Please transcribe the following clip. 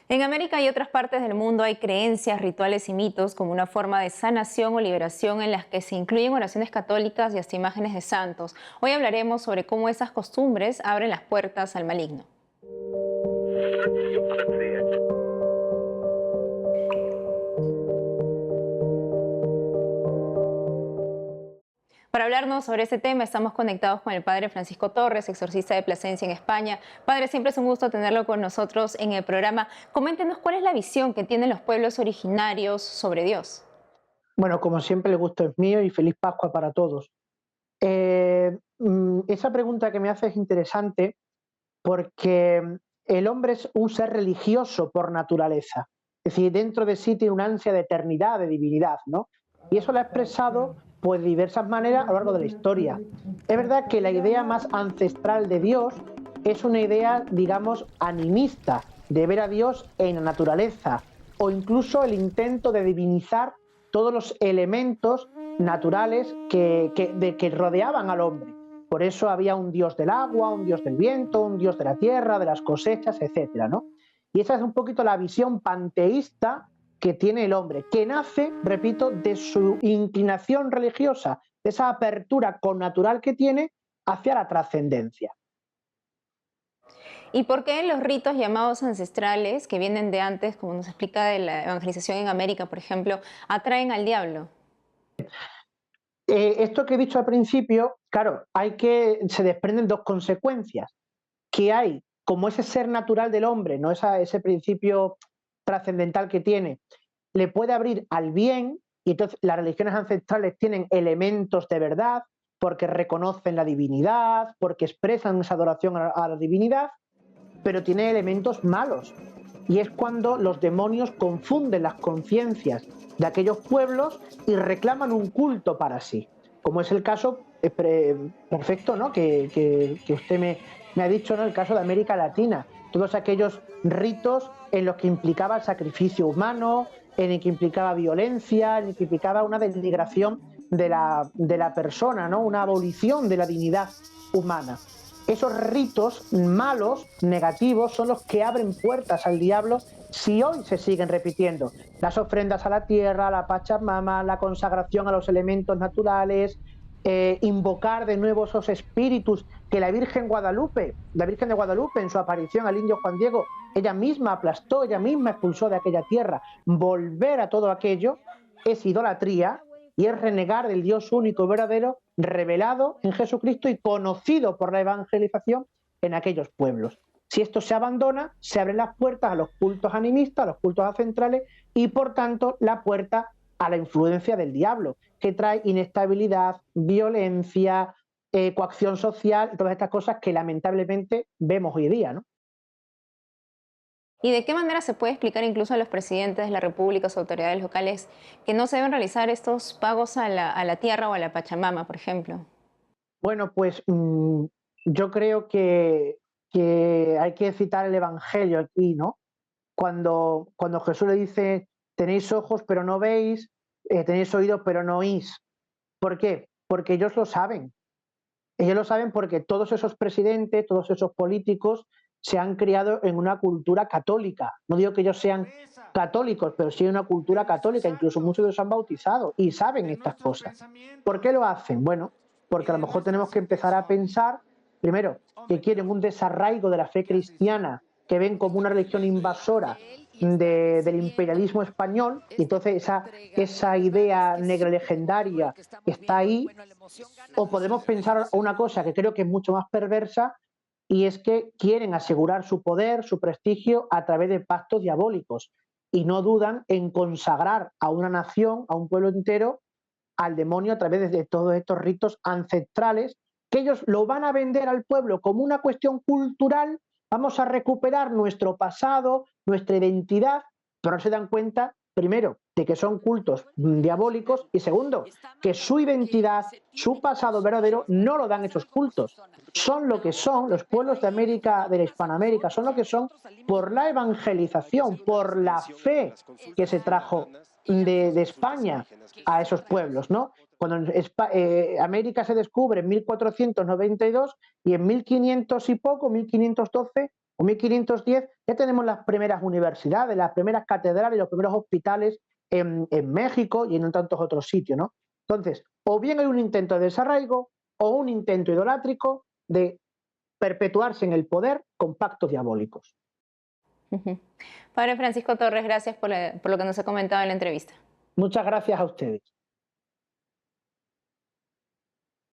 En América y otras partes del mundo hay creencias, rituales y mitos como una forma de sanación o liberación en las que se incluyen oraciones católicas y hasta imágenes de santos. Hoy hablaremos sobre cómo esas costumbres abren las puertas al maligno. Para hablarnos sobre este tema estamos conectados con el padre Francisco Torres, exorcista de Plasencia en España. Padre, siempre es un gusto tenerlo con nosotros en el programa. Coméntenos cuál es la visión que tienen los pueblos originarios sobre Dios. Bueno, como siempre, el gusto es mío y feliz Pascua para todos. Esa pregunta que me hace es interesante porque el hombre es un ser religioso por naturaleza. Es decir, dentro de sí tiene una ansia de eternidad, de divinidad, ¿no? Y eso lo ha expresado pues, de diversas maneras a lo largo de la historia. Es verdad que la idea más ancestral de Dios es una idea, digamos, animista, de ver a Dios en la naturaleza, o incluso el intento de divinizar todos los elementos naturales que rodeaban al hombre. Por eso había un dios del agua, un dios del viento, un dios de la tierra, de las cosechas, etcétera, ¿no? Y esa es un poquito la visión panteísta que tiene el hombre, que nace, repito, de su inclinación religiosa, de esa apertura connatural que tiene hacia la trascendencia. ¿Y por qué los ritos llamados ancestrales, que vienen de antes, como nos explica de la evangelización en América, por ejemplo, atraen al diablo? Esto que he dicho al principio, claro, se desprenden dos consecuencias, que hay como ese ser natural del hombre, no ese principio trascendental que tiene, le puede abrir al bien, y entonces las religiones ancestrales tienen elementos de verdad, porque reconocen la divinidad, porque expresan esa adoración a la divinidad, pero tiene elementos malos. Y es cuando los demonios confunden las conciencias de aquellos pueblos y reclaman un culto para sí, como es el caso perfecto, ¿no? que usted me ha dicho, ¿no? El caso de América Latina, todos aquellos ritos en los que implicaba el sacrificio humano, en el que implicaba violencia, en el que implicaba una denigración de la persona, ¿no? Una abolición de la dignidad humana. Esos ritos malos, negativos, son los que abren puertas al diablo si hoy se siguen repitiendo. Las ofrendas a la tierra, a la Pachamama, la consagración a los elementos naturales, invocar de nuevo esos espíritus que la Virgen de Guadalupe en su aparición al indio Juan Diego, ella misma aplastó, ella misma expulsó de aquella tierra. Volver a todo aquello es idolatría y es renegar del Dios único y verdadero revelado en Jesucristo y conocido por la evangelización en aquellos pueblos. Si esto se abandona, se abren las puertas a los cultos animistas, a los cultos centrales y, por tanto, la puerta a la influencia del diablo, que trae inestabilidad, violencia, coacción social, todas estas cosas que lamentablemente vemos hoy día, ¿no? ¿Y de qué manera se puede explicar incluso a los presidentes de la República o autoridades locales que no se deben realizar estos pagos a la tierra o a la Pachamama, por ejemplo? Bueno, pues yo creo que hay que citar el Evangelio aquí, ¿no? Cuando Jesús le dice, tenéis ojos pero no veis, tenéis oídos pero no oís. ¿Por qué? Porque ellos lo saben. Ellos lo saben porque todos esos presidentes, todos esos políticos se han criado en una cultura católica. No digo que ellos sean católicos, pero sí en una cultura católica. Incluso muchos de ellos se han bautizado y saben estas cosas. ¿Por qué lo hacen? Bueno, porque a lo mejor tenemos que empezar a pensar, primero, que quieren un desarraigo de la fe cristiana, que ven como una religión invasora del imperialismo español, y entonces esa idea negra legendaria está ahí. O podemos pensar una cosa que creo que es mucho más perversa, y es que quieren asegurar su poder, su prestigio a través de pactos diabólicos, y no dudan en consagrar a una nación, a un pueblo entero, al demonio a través de todos estos ritos ancestrales, que ellos lo van a vender al pueblo como una cuestión cultural. Vamos a recuperar nuestro pasado, nuestra identidad, pero no se dan cuenta, primero, de que son cultos diabólicos, y segundo, que su identidad, su pasado verdadero, no lo dan esos cultos. Son lo que son los pueblos de América, de la Hispanoamérica, son lo que son por la evangelización, por la fe que se trajo de España a esos pueblos, ¿no? Cuando América se descubre en 1492 y en 1500 y poco, 1512, o 1510, ya tenemos las primeras universidades, las primeras catedrales, los primeros hospitales en México y en tantos otros sitios, ¿no? Entonces, o bien hay un intento de desarraigo o un intento idolátrico de perpetuarse en el poder con pactos diabólicos. Ujú. Padre Francisco Torres, gracias por lo que nos ha comentado en la entrevista. Muchas gracias a ustedes.